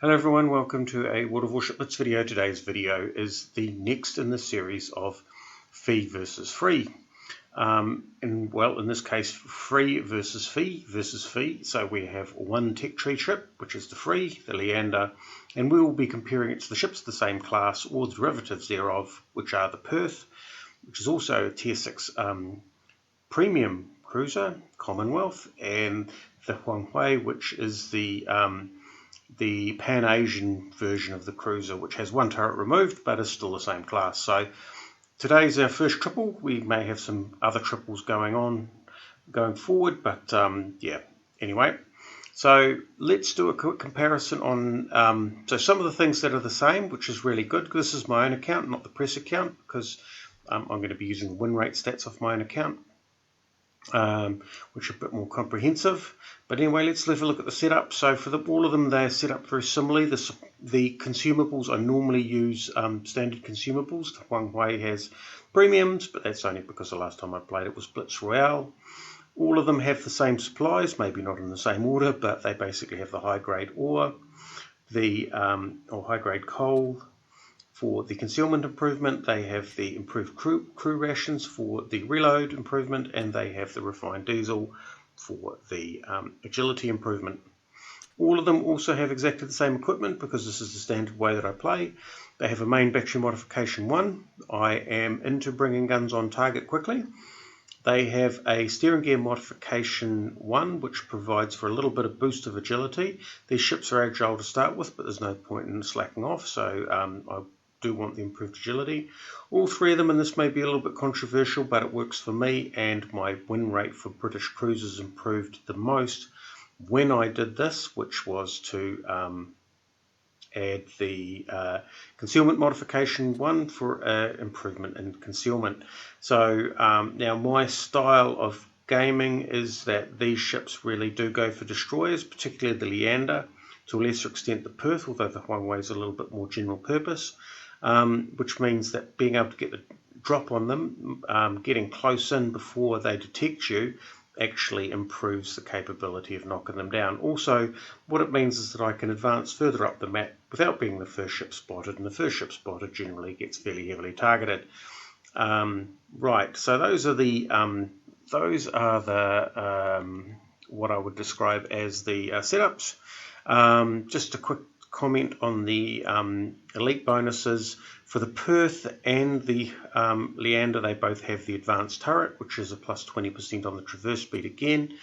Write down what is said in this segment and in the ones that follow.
Hello everyone, welcome to a World of Warships Blitz video. Today's video is the next in the series of fee versus free. In this case, free versus fee. So we have one tech tree ship, which is the free, the Leander, and we will be comparing it to the ships of the same class or derivatives thereof, which are the Perth, which is also a tier 6 premium cruiser, Commonwealth, and the Huanghe, which is the Pan-Asian version of the cruiser, which has one turret removed but is still the same class. So today's our first triple. We may have some other triples going forward, but anyway. So let's do a quick comparison on so some of the things that are the same, which is really good. This is my own account, not the press account, because I'm going to be using the win rate stats off my own account, which are a bit more comprehensive. But anyway, let's have a look at the setup. So for all of them, they're set up very similarly. The consumables, I normally use standard consumables. The Huanghe has premiums, but that's only because the last time I played it was Blitz Royale. All of them have the same supplies, maybe not in the same order, but they basically have the high-grade ore, or high-grade coal. For the concealment improvement, they have the improved crew rations for the reload improvement, and they have the refined diesel for the agility improvement. All of them also have exactly the same equipment because this is the standard way that I play. They have a main battery modification 1. I am into bringing guns on target quickly. They have a steering gear modification 1, which provides for a little bit of boost of agility. These ships are agile to start with, but there's no point in slacking off, so I do want the improved agility. All three of them, and this may be a little bit controversial, but it works for me, and my win rate for British cruisers improved the most when I did this, which was to add the concealment modification 1 for improvement in concealment. So now my style of gaming is that these ships really do go for destroyers, particularly the Leander, to a lesser extent the Perth, although the Huanghe is a little bit more general purpose. Which means that being able to get the drop on them, getting close in before they detect you, actually improves the capability of knocking them down. Also, what it means is that I can advance further up the map without being the first ship spotted, and the first ship spotted generally gets fairly heavily targeted. Right, so those are the what I would describe as the setups. Just a quick comment on the elite bonuses. For the Perth and the Leander, they both have the advanced turret, which is a plus 20% on the traverse speed again.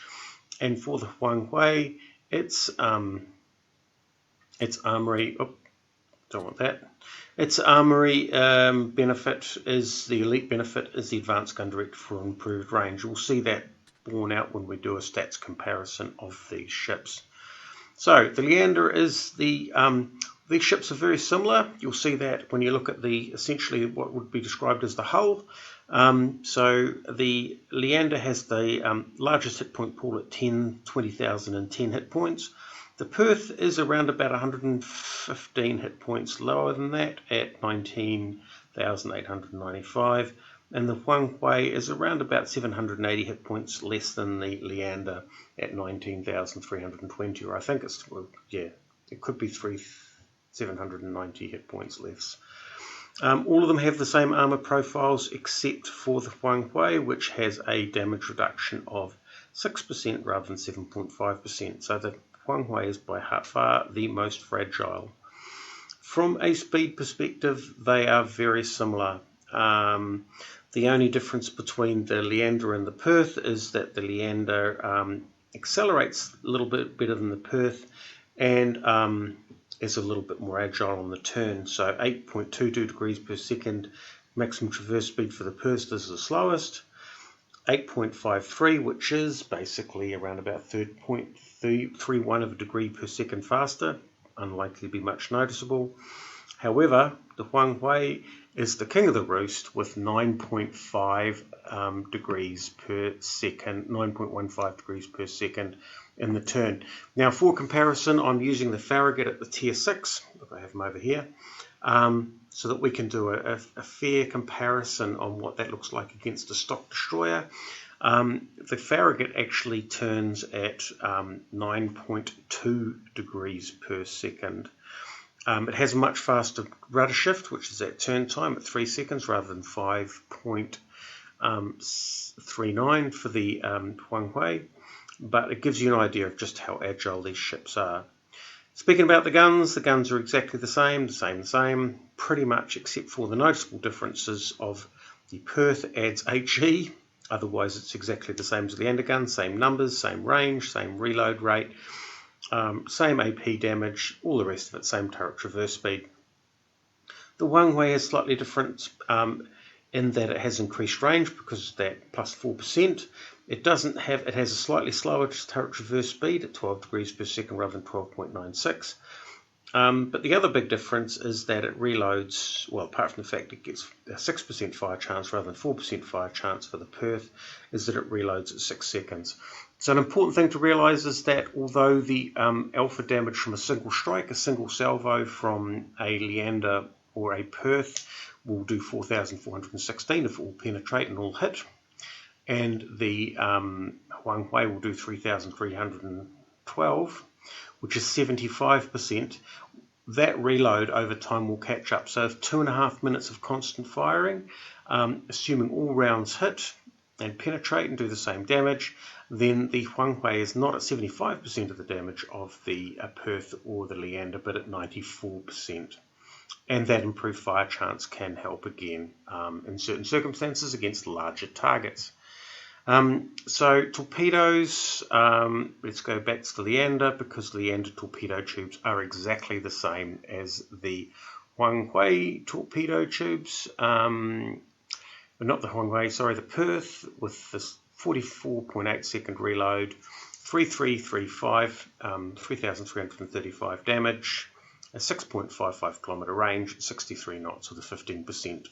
And for the Huanghe, its armory, don't want that. Its armory benefit is the elite benefit is the advanced gun director for improved range. We'll see that borne out when we do a stats comparison of these ships. So the Leander is these ships are very similar. You'll see that when you look at essentially what would be described as the hull. So the Leander has the largest hit point pool at 20,010 hit points. The Perth is around about 115 hit points lower than that at 19,895. And the Huanghe is around about 780 hit points less than the Leander at 19,320, or I think it's, it could be 790 hit points less. All of them have the same armor profiles except for the Huanghe, which has a damage reduction of 6% rather than 7.5%. So the Huanghe is by far the most fragile. From a speed perspective, they are very similar. The only difference between the Leander and the Perth is that the Leander accelerates a little bit better than the Perth and is a little bit more agile on the turn. So 8.22 degrees per second maximum traverse speed for the Perth is the slowest. 8.53, which is basically around about 3.31 of a degree per second faster, unlikely to be much noticeable. However, the Huanghe is the king of the roost with 9.5 degrees per second, 9.15 degrees per second in the turn. Now, for comparison, I'm using the Farragut at the tier 6. Look, I have them over here, so that we can do a fair comparison on what that looks like against a stock destroyer. The Farragut actually turns at 9.2 degrees per second. It has a much faster rudder shift, which is at turn time at 3 seconds rather than 5.39 for the Huanghe, but it gives you an idea of just how agile these ships are. Speaking about the guns are exactly the same, pretty much except for the noticeable differences of the Perth adds HE, otherwise it's exactly the same as the Leander gun, same numbers, same range, same reload rate, same AP damage, all the rest of it, same turret traverse speed. The Huanghe is slightly different in that it has increased range because of that plus 4%. It has a slightly slower turret traverse speed at 12 degrees per second rather than 12.96. But the other big difference is that it reloads, well, apart from the fact it gets a 6% fire chance rather than 4% fire chance for the Perth, is that it reloads at 6 seconds. So an important thing to realise is that although the alpha damage from a single strike, a single salvo from a Leander or a Perth will do 4,416 if all penetrate and all hit, and the Huanghe will do 3,312, which is 75%. That reload over time will catch up. So if 2.5 minutes of constant firing, assuming all rounds hit and penetrate and do the same damage, then the Huanghe is not at 75% of the damage of the Perth or the Leander, but at 94%. And that improved fire chance can help again in certain circumstances against larger targets. So torpedoes, let's go back to the Leander, because Leander torpedo tubes are exactly the same as the Huanghe torpedo tubes, but not the Huanghe, sorry, the Perth, with this 44.8 second reload, 3335, 3,335 damage, a 6.55 kilometer range, 63 knots with a 15%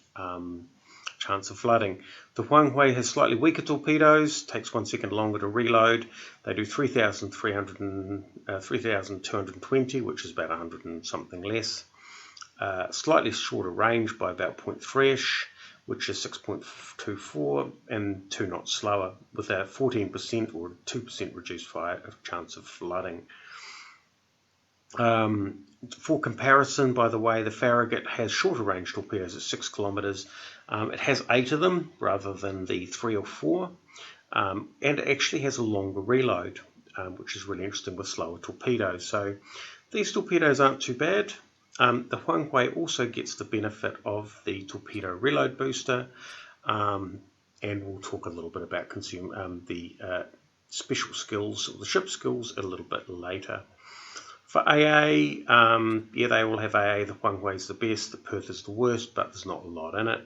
chance of flooding. The Huanghe has slightly weaker torpedoes, takes 1 second longer to reload. They do 3,220, which is about 100 and something less. Slightly shorter range by about 0.3ish, which is 6.24, and 2 knots slower, with a 14% or 2% reduced fire chance of flooding. For comparison, by the way, the Farragut has shorter range torpedoes at 6 kilometers. It has 8 of them rather than the 3 or 4, and it actually has a longer reload, which is really interesting with slower torpedoes. So these torpedoes aren't too bad. The Huanghe also gets the benefit of the torpedo reload booster, and we'll talk a little bit about the special skills or the ship skills a little bit later. For AA, yeah, they all have AA. The Huanghe is the best, the Perth is the worst, but there's not a lot in it.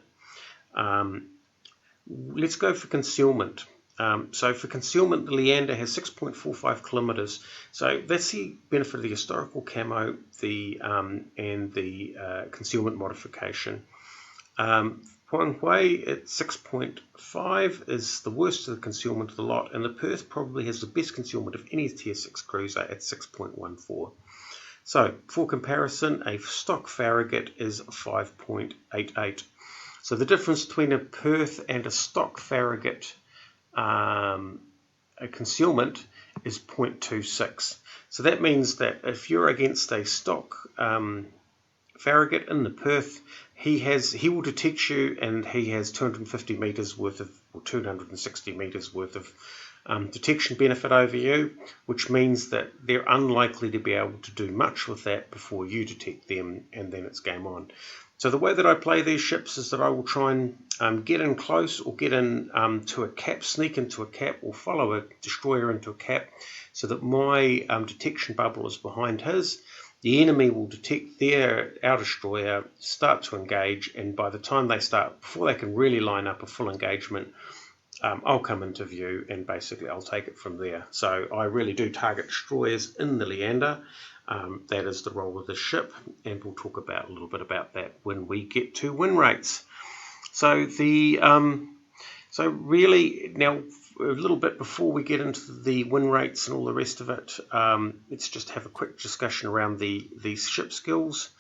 Let's go for concealment. So for concealment, the Leander has 6.45 kilometers. So that's the benefit of the historical camo, and the concealment modification. Huanghe at 6.5 is the worst of the concealment of the lot, and the Perth probably has the best concealment of any Tier 6 cruiser at 6.14. So for comparison, a stock Farragut is 5.88. So the difference between a Perth and a stock Farragut a concealment is 0.26. So that means that if you're against a stock Farragut in the Perth, he will detect you, and he has 250 meters worth of, or 260 meters worth of detection benefit over you, which means that they're unlikely to be able to do much with that before you detect them, and then it's game on. So the way that I play these ships is that I will try and get in close, or get in to a cap, sneak into a cap, or follow a destroyer into a cap, so that my detection bubble is behind his. The enemy will detect our destroyer, start to engage, and by the time they start, before they can really line up a full engagement, I'll come into view, and basically I'll take it from there. So I really do target destroyers in the Leander. That is the role of the ship, and we'll talk about a little bit about that when we get to win rates. So really now, a little bit before we get into the win rates and all the rest of it, let's just have a quick discussion around these ship skills.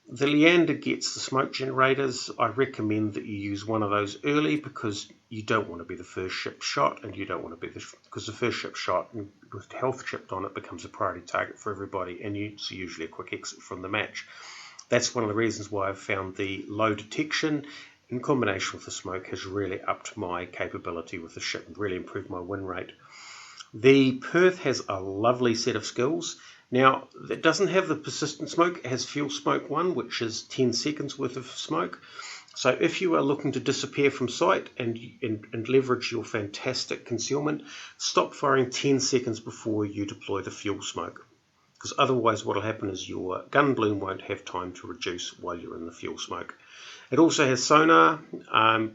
The Leander gets the smoke generators. I recommend that you use one of those early, because you don't want to be the first ship shot, and you don't want to be because the first ship shot with health chipped on it becomes a priority target for everybody, and it's usually a quick exit from the match. That's one of the reasons why I've found the low detection in combination with the smoke has really upped my capability with the ship and really improved my win rate. The Perth has a lovely set of skills. Now, it doesn't have the persistent smoke. It has fuel smoke 1, which is 10 seconds worth of smoke. So if you are looking to disappear from sight and leverage your fantastic concealment, stop firing 10 seconds before you deploy the fuel smoke. Because otherwise what will happen is your gun bloom won't have time to reduce while you're in the fuel smoke. It also has sonar,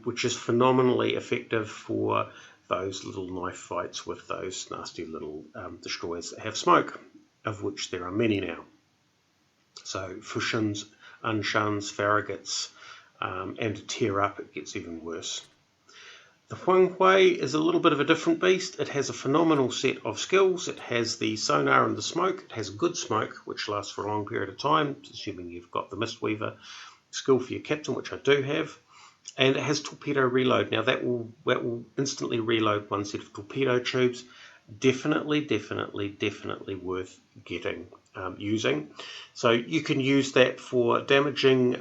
which is phenomenally effective for those little knife fights with those nasty little destroyers that have smoke, of which there are many now. So Fushins, Unshuns, Farragut's, and to tear up it gets even worse. The Huanghe is a little bit of a different beast. It has a phenomenal set of skills. It has the sonar and the smoke. It has good smoke, which lasts for a long period of time, assuming you've got the Mistweaver skill for your captain, which I do have. And it has torpedo reload. Now that will instantly reload one set of torpedo tubes. Definitely worth using. So you can use that for damaging.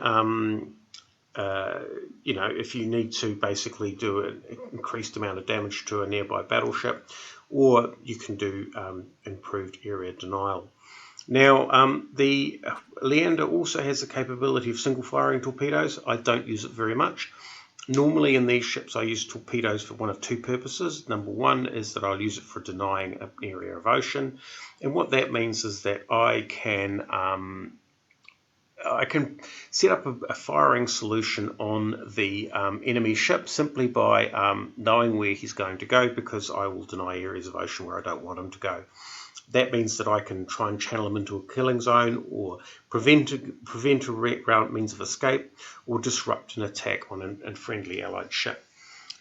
If you need to basically do an increased amount of damage to a nearby battleship, or you can do improved area denial. Now, the Leander also has the capability of single firing torpedoes. I don't use it very much. Normally in these ships I use torpedoes for one of two purposes. Number one is that I'll use it for denying an area of ocean, and what that means is that I can set up a firing solution on the enemy ship simply by knowing where he's going to go, because I will deny areas of ocean where I don't want him to go. That means that I can try and channel him into a killing zone, or prevent a ground means of escape, or disrupt an attack on a friendly allied ship.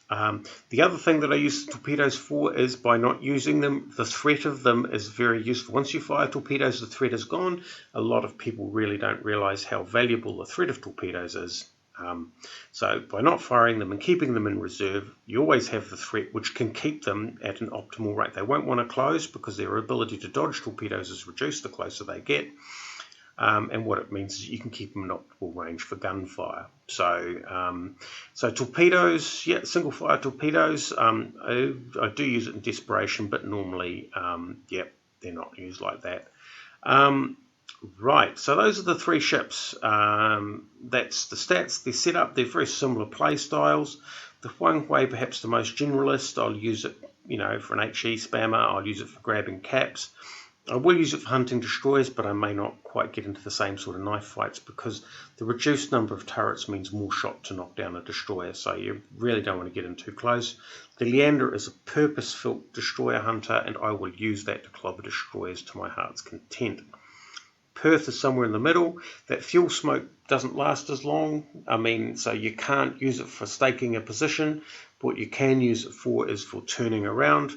The other thing that I use torpedoes for is by not using them, the threat of them is very useful. Once you fire torpedoes, the threat is gone. A lot of people really don't realize how valuable the threat of torpedoes is. So by not firing them and keeping them in reserve, you always have the threat, which can keep them at an optimal rate. They won't want to close because their ability to dodge torpedoes is reduced the closer they get. And what it means is you can keep them in optimal range for gunfire. So torpedoes, yeah, single fire torpedoes, I do use it in desperation, but normally, they're not used like that. Right, so those are the three ships. That's the stats, their setup. They're very similar play styles. The Huanghe, perhaps the most generalist. I'll use it, for an HE spammer. I'll use it for grabbing caps. I will use it for hunting destroyers, but I may not quite get into the same sort of knife fights, because the reduced number of turrets means more shot to knock down a destroyer, so you really don't want to get in too close. The Leander is a purpose-built destroyer hunter, and I will use that to clobber destroyers to my heart's content. Perth is somewhere in the middle. That fuel smoke doesn't last as long. So you can't use it for staking a position. What you can use it for is for turning around,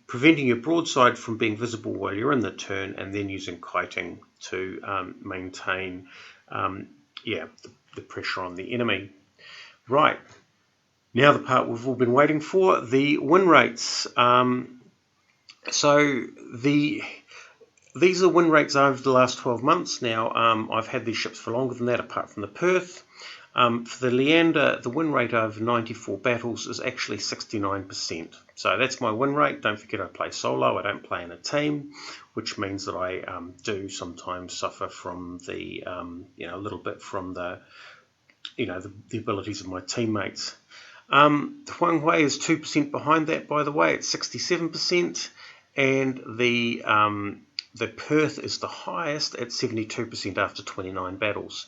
preventing your broadside from being visible while you're in the turn, and then using kiting to maintain the pressure on the enemy. Right, now the part we've all been waiting for, the win rates. These are win rates over the last 12 months. Now, I've had these ships for longer than that, apart from the Perth. For the Leander, the win rate over 94 battles is actually 69%. So that's my win rate. Don't forget I play solo. I don't play in a team, which means that I do sometimes suffer from the, a little bit from the, the abilities of my teammates. The Huanghe is 2% behind that, by the way. It's 67%. And the Perth is the highest at 72% after 29 battles.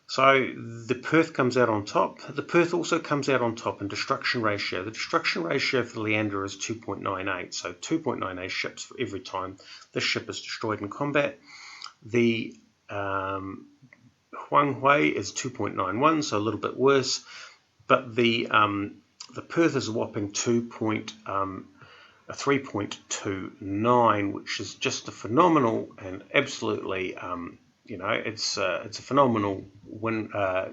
So the Perth comes out on top. The Perth also comes out on top in destruction ratio. The destruction ratio for the Leander is 2.98, so 2.98 ships for every time this ship is destroyed in combat. The Huanghe is 2.91, so a little bit worse, but the Perth is a whopping 3.29, which is just a phenomenal and absolutely, it's a phenomenal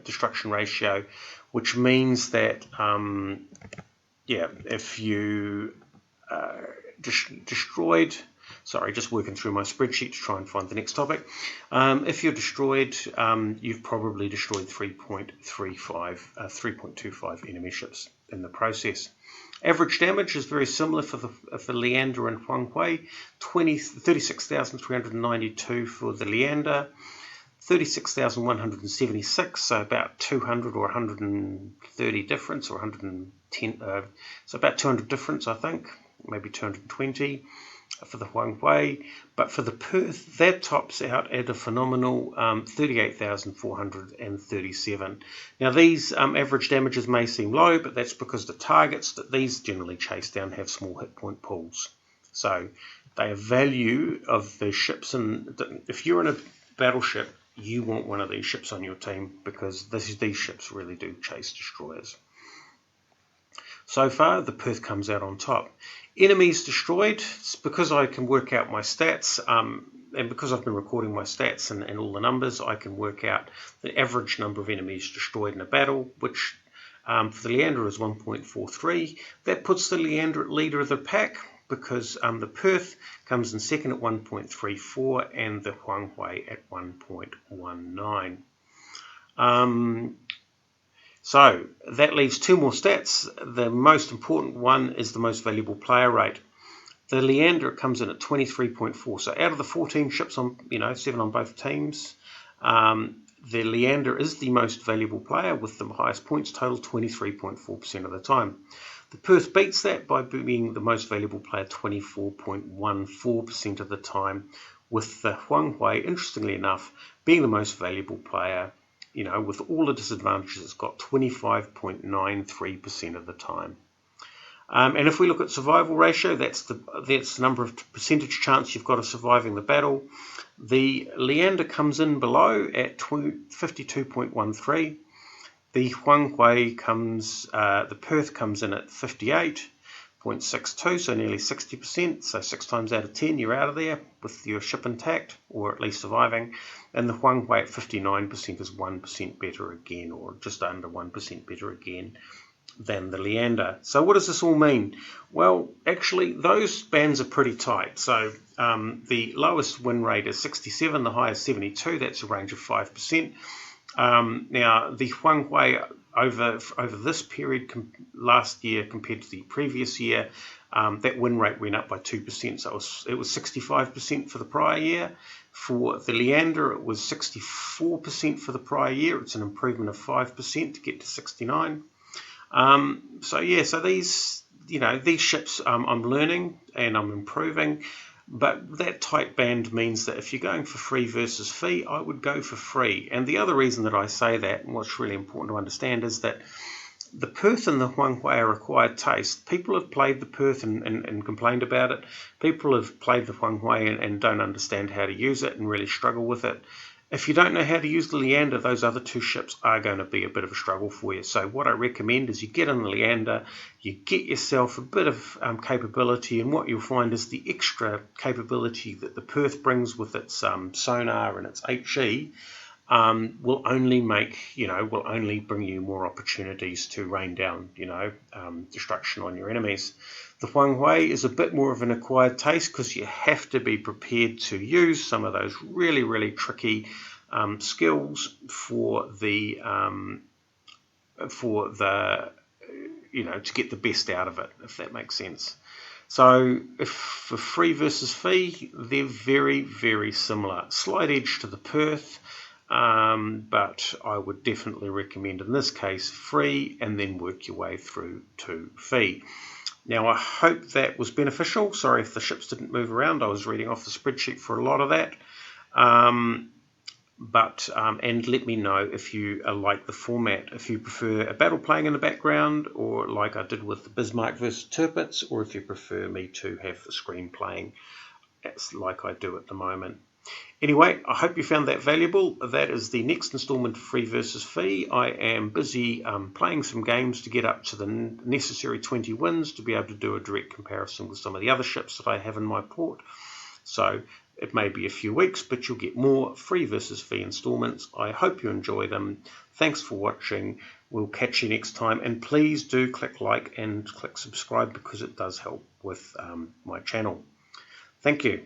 destruction ratio, which means that yeah, if you destroyed, sorry, just working through my spreadsheet to try and find the next topic. If you're destroyed, you've probably destroyed 3.25 enemy ships in the process. Average damage is very similar for Leander and Huanghe, 36,392 for the Leander, 36,176, so about 200 or 130 difference, or 110, so about 200 difference, I think, maybe 220 for the Huanghe. But for the Perth, that tops out at a phenomenal 38,437. Now these average damages may seem low, but that's because the targets that these generally chase down have small hit point pools. So they have value of the ships, and if you're in a battleship, you want one of these ships on your team, because these ships really do chase destroyers. So far, the Perth comes out on top. Enemies destroyed, it's because I can work out my stats, and because I've been recording my stats and all the numbers, I can work out the average number of enemies destroyed in a battle, which for the Leander is 1.43. That puts the Leander at leader of the pack, because the Perth comes in second at 1.34 and the Huanghe at 1.19. So that leaves two more stats. The most important one is the most valuable player rate. The Leander comes in at 23.4. So out of the 14 ships on, 7 on both teams, the Leander is the most valuable player with the highest points total, 23.4% of the time. The Perth beats that by being the most valuable player 24.14% of the time, with the Huanghe, interestingly enough, being the most valuable player, with all the disadvantages, it's got 25.93% of the time. And if we look at survival ratio, that's the number of percentage chance you've got of surviving the battle. The Leander comes in below at 52.13. The Huanghe the Perth comes in at 58.62, so nearly 60%. So 6 times out of 10, you're out of there with your ship intact, or at least surviving. And the Huanghe at 59% is 1% better again, or just under 1% better again than the Leander. So what does this all mean? Well, actually, those bands are pretty tight. So the lowest win rate is 67, the highest 72. That's a range of 5%. Now, the Huanghe over this period last year compared to the previous year, that win rate went up by 2%. So it was 65% for the prior year. For the Leander, it was 64% for the prior year. It's an improvement of 5% to get to 69. So these, these ships, I'm learning and I'm improving. But that tight band means that if you're going for free versus fee, I would go for free. And the other reason that I say that, and what's really important to understand, is that the Perth and the Huanghe are acquired taste. People have played the Perth and complained about it. People have played the Huanghe and don't understand how to use it and really struggle with it. If you don't know how to use the Leander, those other two ships are going to be a bit of a struggle for you. So what I recommend is you get in the Leander, you get yourself a bit of capability, and what you'll find is the extra capability that the Perth brings with its sonar and its HE will only bring you more opportunities to rain down, destruction on your enemies. The Huanghe is a bit more of an acquired taste because you have to be prepared to use some of those really, really tricky skills to get the best out of it, if that makes sense. So if for free versus fee, they're very, very similar. Slight edge to the Perth, but I would definitely recommend in this case free and then work your way through to fee. Now I hope that was beneficial. Sorry if the ships didn't move around. I was reading off the spreadsheet for a lot of that. And let me know if you like the format, if you prefer a battle playing in the background, or like I did with the Bismarck versus Tirpitz, or if you prefer me to have the screen playing like I do at the moment. Anyway, I hope you found that valuable. That is the next installment of Free versus Fee. I am busy playing some games to get up to the necessary 20 wins to be able to do a direct comparison with some of the other ships that I have in my port. So It may be a few weeks, but you'll get more free versus fee installments. I hope you enjoy them. Thanks for watching. We'll catch you next time. And please do click like and click subscribe because it does help with my channel. Thank you.